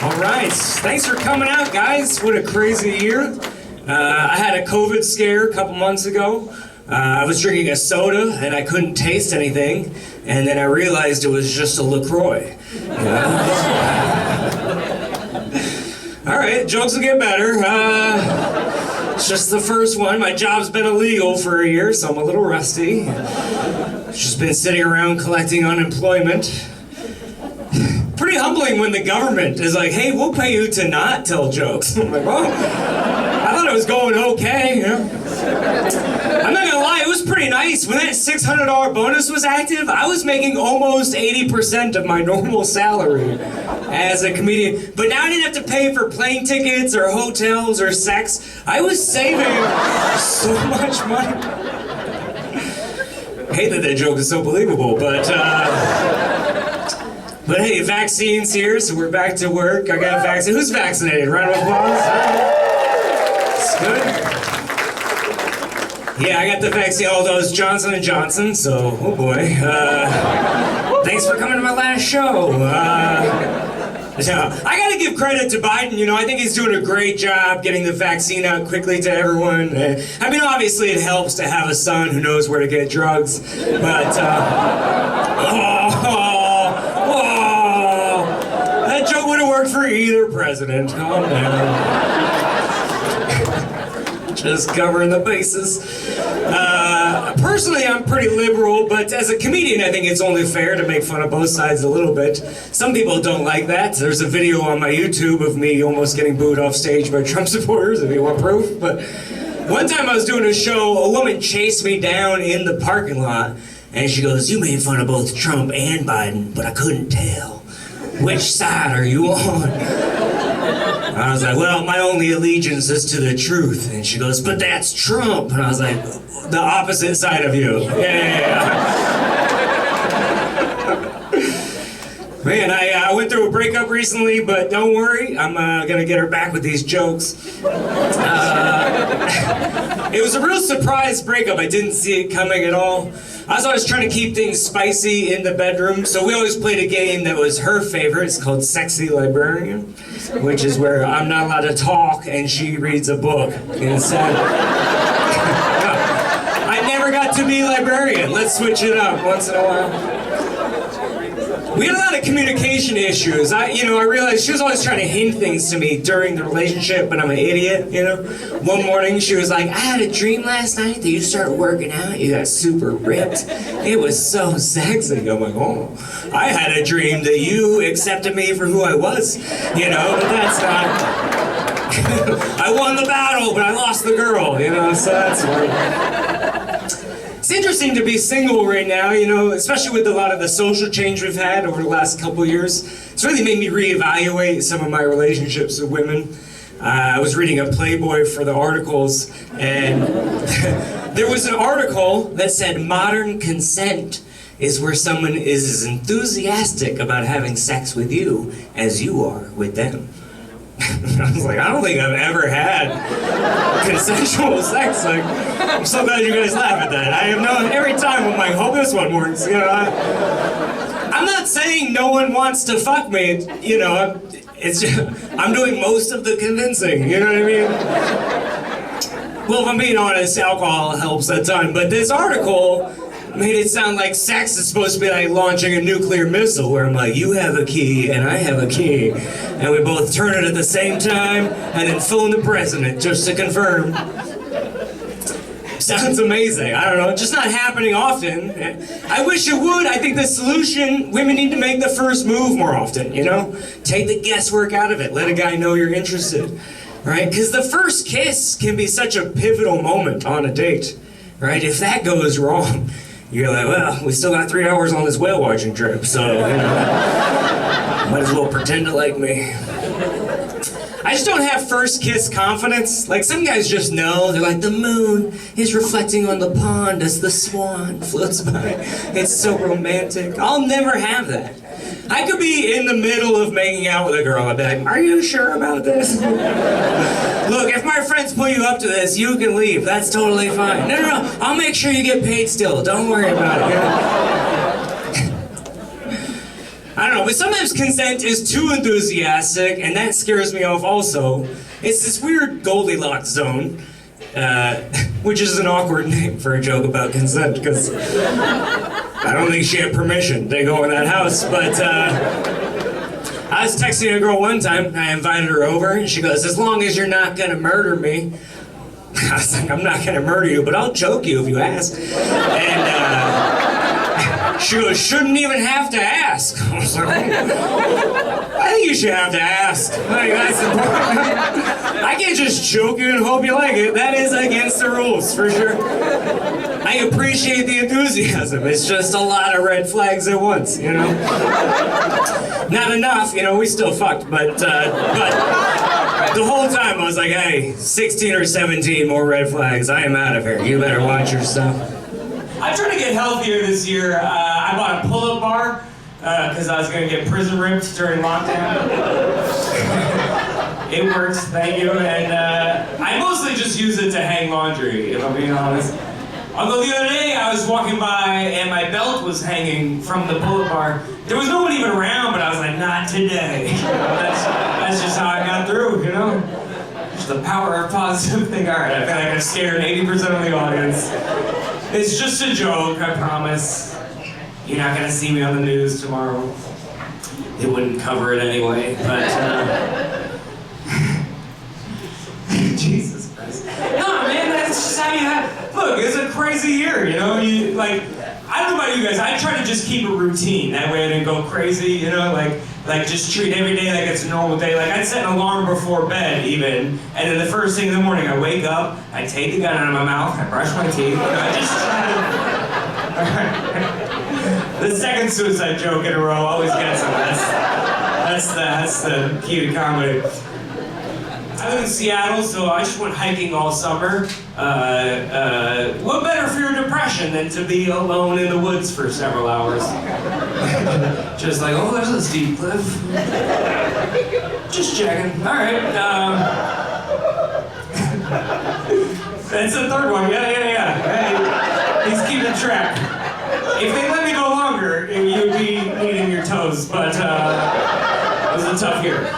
All right, thanks for coming out, guys. What a crazy year. I had a COVID scare a couple months ago. I was drinking a soda and I couldn't taste anything, and then I realized it was just a LaCroix. All right, jokes will get better. It's just the first one. My job's been illegal for a year, so I'm a little rusty. Just been sitting around collecting unemployment. Pretty humbling when the government is like, hey, we'll pay you to not tell jokes. I'm like, oh, I thought it was going okay, you know? I'm not gonna lie, it was pretty nice. When that $600 bonus was active, I was making almost 80% of my normal salary as a comedian. But now I didn't have to pay for plane tickets or hotels or sex. I was saving so much money. I hate that that joke is so believable, but hey, vaccine's here, so we're back to work. I got a vaccine. Who's vaccinated? Round of applause. It's good. Yeah, I got the vaccine, although it's Johnson & Johnson, so, oh boy. Thanks for coming to my last show. I gotta give credit to Biden, you know, I think he's doing a great job getting the vaccine out quickly to everyone. I mean, obviously it helps to have a son who knows where to get drugs, but, that joke would have worked for either president. Calm down. Just covering the bases. Personally, I'm pretty liberal, but as a comedian, I think it's only fair to make fun of both sides a little bit. Some people don't like that. There's a video on my YouTube of me almost getting booed off stage by Trump supporters, if you want proof. But one time I was doing a show, a woman chased me down in the parking lot, and she goes, "You made fun of both Trump and Biden, but I couldn't tell. Which side are you on?" I was like, "Well, my only allegiance is to the truth." And she goes, "But that's Trump." And I was like, "The opposite side of you." Yeah. Man, I went through a breakup recently, but don't worry, I'm gonna get her back with these jokes. It was a real surprise breakup. I didn't see it coming at all. I was always trying to keep things spicy in the bedroom, so we always played a game that was her favorite. It's called Sexy Librarian, which is where I'm not allowed to talk and she reads a book instead. I never got to be librarian. Let's switch it up once in a while. We had a lot of communication issues. I realized she was always trying to hint things to me during the relationship, but I'm an idiot, you know? One morning she was like, "I had a dream last night that you started working out, you got super ripped. It was so sexy." I'm like, "Oh, I had a dream that you accepted me for who I was, you know, but that's not..." I won the battle, but I lost the girl, you know, so that's weird. It's interesting to be single right now, you know, especially with a lot of the social change we've had over the last couple years. It's really made me reevaluate some of my relationships with women. I was reading a Playboy for the articles, and there was an article that said modern consent is where someone is as enthusiastic about having sex with you as you are with them. I was like, I don't think I've ever had consensual sex. Like, I'm so glad you guys laugh at that. I have known every time I'm like, hope this one works. You know, I'm not saying no one wants to fuck me. You know, it's just, I'm doing most of the convincing. You know what I mean? Well, if I'm being honest, alcohol helps a ton. But this article made it sound like sex is supposed to be like launching a nuclear missile, where I'm like, you have a key and I have a key, and we both turn it at the same time and then phone the president just to confirm. Sounds amazing. I don't know, just not happening often. I wish it would. I think the solution, women need to make the first move more often, you know? Take the guesswork out of it. Let a guy know you're interested, right? Because the first kiss can be such a pivotal moment on a date, right? If that goes wrong, you're like, well, we still got 3 hours on this whale watching trip, so, you know, might as well pretend to like me. I just don't have first kiss confidence. Like, some guys just know. They're like, the moon is reflecting on the pond as the swan floats by. It's so romantic. I'll never have that. I could be in the middle of making out with a girl. I'd be like, are you sure about this? Look, if my friends put you up to this, you can leave. That's totally fine. No, I'll make sure you get paid still. Don't worry about it. I don't know, but sometimes consent is too enthusiastic, and that scares me off also. It's this weird Goldilocks zone, which is an awkward name for a joke about consent, because I don't think she had permission to go in that house, but I was texting a girl one time, and I invited her over, and she goes, as long as you're not gonna murder me. I was like, I'm not gonna murder you, but I'll choke you if you ask. And she goes, shouldn't even have to ask. I was like, I think you should have to ask. Like, that's important. I can't just choke you and hope you like it. That is against the rules, for sure. I appreciate the enthusiasm. It's just a lot of red flags at once, you know? Not enough, you know, we still fucked, but the whole time I was like, hey, 16 or 17 more red flags, I am out of here. You better watch your stuff. I'm trying to get healthier this year. I bought a pull-up bar because I was going to get prison ripped during lockdown. It works, thank you. And I mostly just use it to hang laundry, if I'm being honest. Although the other day I was walking by and my belt was hanging from the pull-up bar. There was no one even around, but I was like, not today. You know, that's just how I got through, you know? Just the power of positive thing. All right, I feel like I've scared 80% of the audience. It's just a joke, I promise. You're not gonna see me on the news tomorrow. They wouldn't cover it anyway, but Jesus Christ. No, man, that's just how you have. Look, it's a crazy year, you know? I don't know about you guys, I try to just keep a routine. That way I didn't go crazy, you know? Like just treat every day like it's a normal day. Like I'd set an alarm before bed even, and then the first thing in the morning I wake up, I take the gun out of my mouth, I brush my teeth, I just try to... The second suicide joke in a row always gets them. That's the key to comedy. I live in Seattle, so I just went hiking all summer. What better for your depression than to be alone in the woods for several hours? Just like, oh, there's a steep cliff. Just checking. All right. That's the third one. Yeah. Hey, he's keeping track. If they let me go longer, you'd be eating your toes, but it was a tough year.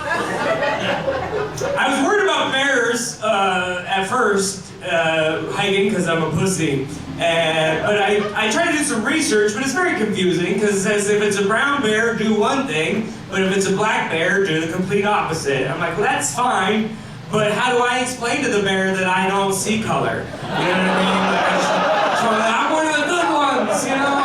I was worried about bears at first, hiking, because I'm a pussy. But I tried to do some research, but it's very confusing, because it says if it's a brown bear, do one thing, but if it's a black bear, do the complete opposite. I'm like, well, that's fine, but how do I explain to the bear that I don't see color? You know what I mean? I'm one of the good ones, you know?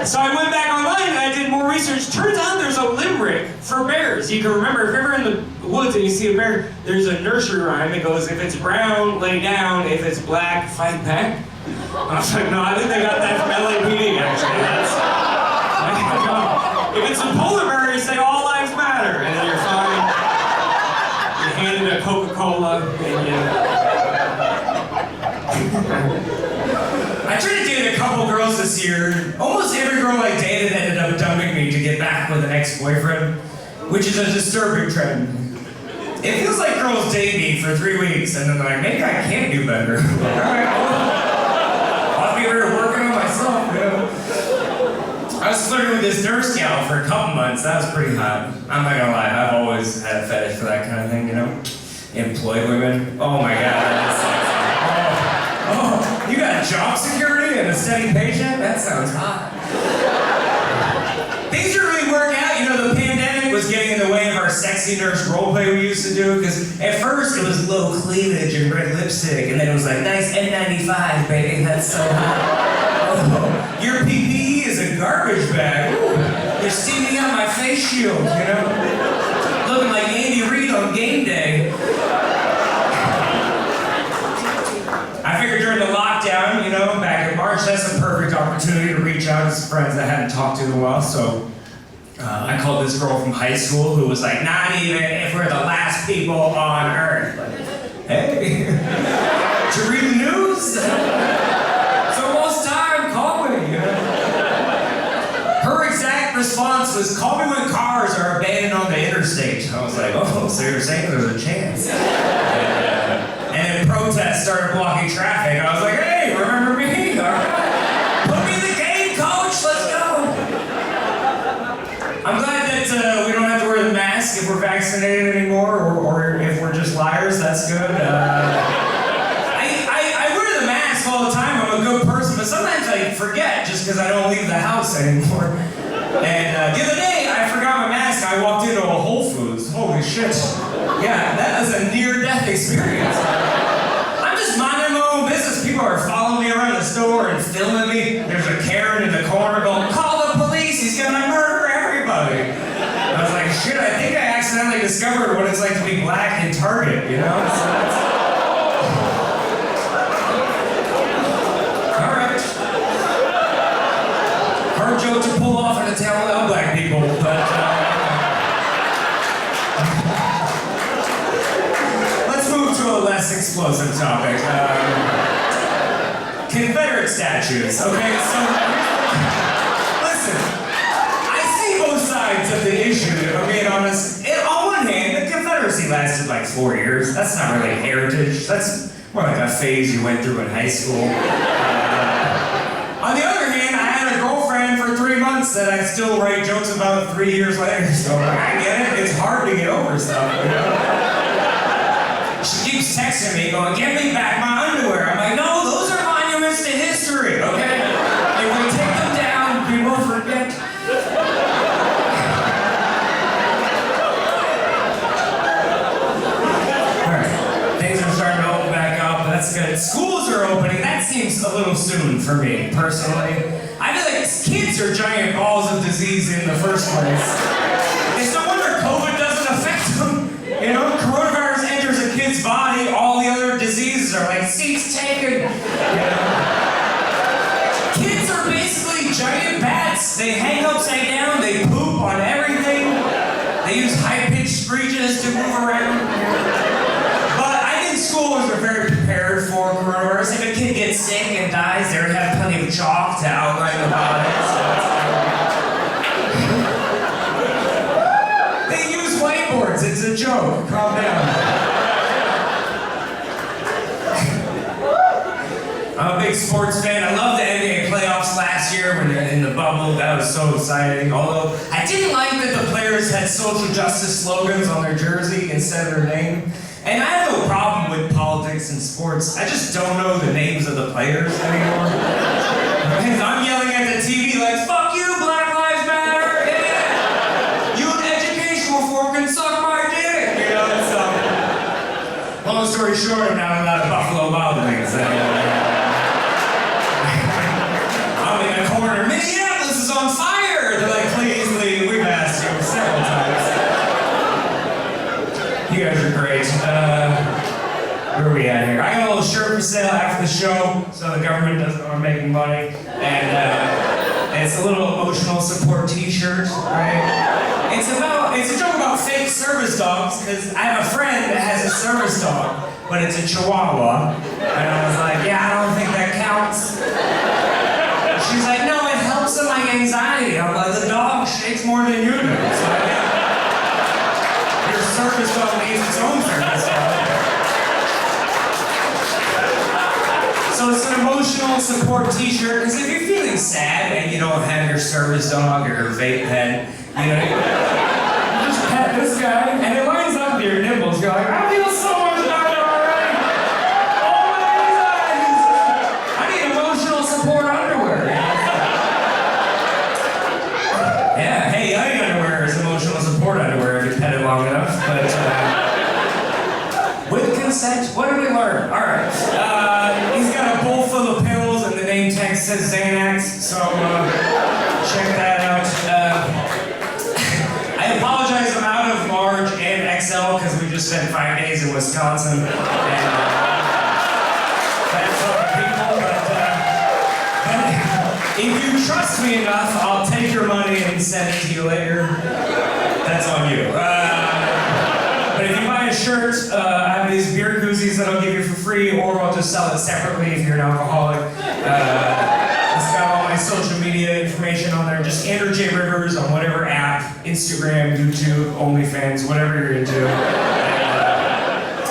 So I went back online and I did more research. Turns out there's a limerick for bears. You can remember, if you're ever in the woods and you see a bear, there's a nursery rhyme that goes, if it's brown, lay down, if it's black, fight back. I was like, no, I think they got that from LAPD, actually. If it's a polar bear, you say, all lives matter, and then you're fine. You hand it a Coca-Cola, and I tried to date a couple girls this year. Almost every girl I dated ended up dumping me to get back with an ex-boyfriend, which is a disturbing trend. It feels like girls date me for 3 weeks and then they're like, maybe I can do better. Alright, I'll be here working on myself, you know? I was flirting with this nurse gal for a couple months. That was pretty hot. I'm not gonna lie, I've always had a fetish for that kind of thing, you know? Employed women. Oh my god, that's sexy. Oh, you got job security and a steady paycheck? That sounds hot. Things didn't really work out. You know, the pandemic was getting in the way of our sexy nurse roleplay we used to do, because at first it was low cleavage and red lipstick, and then it was like, nice N95, baby, that's so hot. Oh, your PPE is a garbage bag. Ooh, you're steaming out my face shield, you know? Looking like Andy Reid on game day. I figured during the lockdown, you know, back in March, that's a perfect opportunity to reach out to some friends I hadn't talked to in a while, so I called this girl from high school who was like, not even if we're the last people on Earth. Like, hey, did you read the news? It's almost time, call me. You know? Her exact response was, call me when cars are abandoned on the interstate. I was like, oh, so you're saying there's a chance. And then protests started blocking traffic. I was like, hey, remember me? All right. Put me in the game, call if we're vaccinated anymore or if we're just liars. That's good. I wear the mask all the time. I'm a good person, but sometimes I forget just because I don't leave the house anymore. And the other day, I forgot my mask. I walked into a Whole Foods. Holy shit. Yeah, that was a near-death experience. I'm just minding my own business. People are following me around the store and filming me. There's a Karen in the corner going, "Call the police, he's gonna murder everybody." I was like, shit, I think I accidentally discovered what it's like to be black in Target, you know? So that's... All right. Hard joke to pull off in a town without black people, but let's move to a less explosive topic. Confederate statues, okay? So, listen, I see both sides of the issue, if I'm being honest. On one hand, the Confederacy lasted like 4 years. That's not really heritage. That's more like a phase you went through in high school. On the other hand, I had a girlfriend for 3 months that I still write jokes about 3 years later. So I get it. It's hard to get over stuff, you know? She keeps texting me going, "Give me back my underwear." I'm like, no, those are monuments to history, okay? If we take them down, we will forget. Alright, things are starting to open back up, but that's good. Schools are opening, that seems a little soon for me, personally. I feel like kids are giant balls of disease in the first place. It's no wonder COVID doesn't affect them. You know, coronavirus enters a kid's body, all the other diseases are like, seats taken. You know? Kids are basically giant bats. They hang upside down, they poop on everything. They use high-pitched screeches to move around. But I think schools are very prepared for coronavirus. If a kid gets sick and dies, they already have plenty of chalk to outline the body. So they use whiteboards, it's a joke. Calm down. I'm a big sports fan. I love the NBA playoffs last year when they're in the bubble. That was so exciting. Although, I didn't like that the players had social justice slogans on their jersey instead of their name. And I have no problem with politics and sports. I just don't know the names of the players anymore. And I'm yelling at the TV like, "Fuck you, Black Lives Matter! Yeah! You an educational fork and suck my dick!" You know, so... Long story short, I'm now allowed Buffalo Wild Wings. I'm in the corner, "Minneapolis is on fire!" They're like, "Please leave, we've asked you several times." You guys are great. Where are we at here? I got a little shirt for sale after the show, so the government doesn't know I'm making money. And it's a little emotional support t-shirt, right? It's a joke about fake service dogs, because I have a friend that has a service dog, but it's a Chihuahua. And I was like, yeah, I don't think that counts. She's like, no, it helps with my anxiety. I'm like, the dog shakes more than you do. So I think your service dog needs its own service dog. So it's an emotional support t-shirt, because if you're feeling sad and you don't have your service dog or your vape pen, you know, just pet this guy, and it lines up to your nipples. You're like, I feel so much better already. Oh my anxieties. I need emotional support underwear. Yeah, hey, Yachty underwear is emotional support underwear if you pet it long enough, but with consent, what did we learn? All right. He's got a bowl full of pills, and the name tag says Xanax, so check that out. I apologize, I'm out of large and XL because we just spent 5 days in Wisconsin. And that's other people, but if you trust me enough, I'll take your money and send it to you later. That's on you. But if you buy a shirt, I have these beer koozies that I'll give you for free, or I'll just sell it separately if you're an alcoholic. It's got all my social media information on there. Just Andrew J. Rivers on whatever app, Instagram, YouTube, OnlyFans, whatever you're into.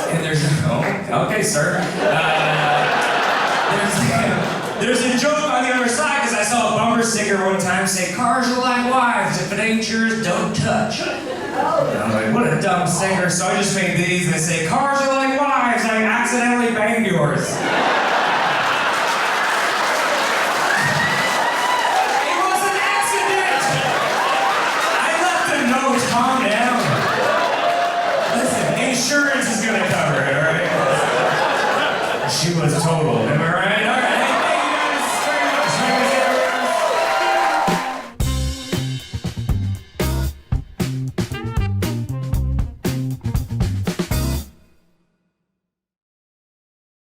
And there's, oh, okay, sir. There's a joke on the other side, because I saw a bumper sticker one time say, "Cars are like wives, if it ain't yours, don't touch." And I'm like, what a dumb singer. So I just made these. They say, cars are like wives. I accidentally banged yours.